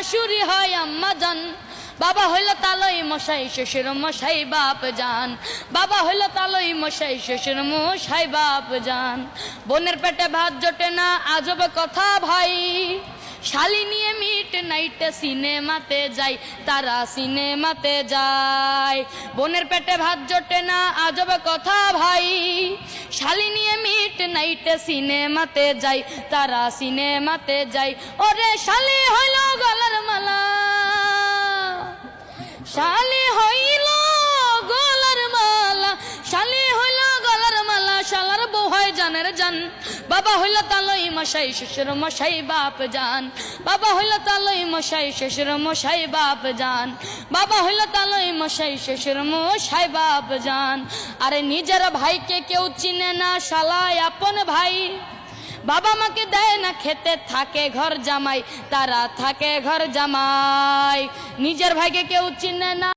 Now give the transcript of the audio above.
শাশুড়ি হয় আম্মা জান, বাবা হইল তালই মশাই শ্বশুর মশাই বাপ জান, বাবা হইল তালই মশাই শ্বশুর মশাই বাপ জান। বোনের পেটে ভাত জোটে না আজব কথা ভাই, শালি নিয়ে মিট নাইটে সিনেমাতে যাই, তারা সিনেমাতে যায়। বোনের পেটে ভাত জোটে না আজব কথা ভাই, শালি নিয়ে মিট নাইটে সিনেমাতে যাই, তারা সিনেমাতে যাই। ওরে শালি হইল গলার মালা, শালি হইল গলার মালা, শালি হইল গলার মালা, শালার বউ হয় জানের জান। বাবা হইল তালই মশাই শ্বশুর মশাই বাপ জান, বাবা হইল তালই মশাই শ্বশুর মশাই বাপ জান, বাবা হইল তালই মশাই শ্বশুর মশাই বাপ জান। আরে নিজের ভাইকে কেউ চিনে না, শালায় আপন ভাই। বাবা মাকে দেয় না খেতে, থাকে ঘর জামাই, তারা থাকে ঘর জামাই। নিজের ভাইকে কেউ চিনে না।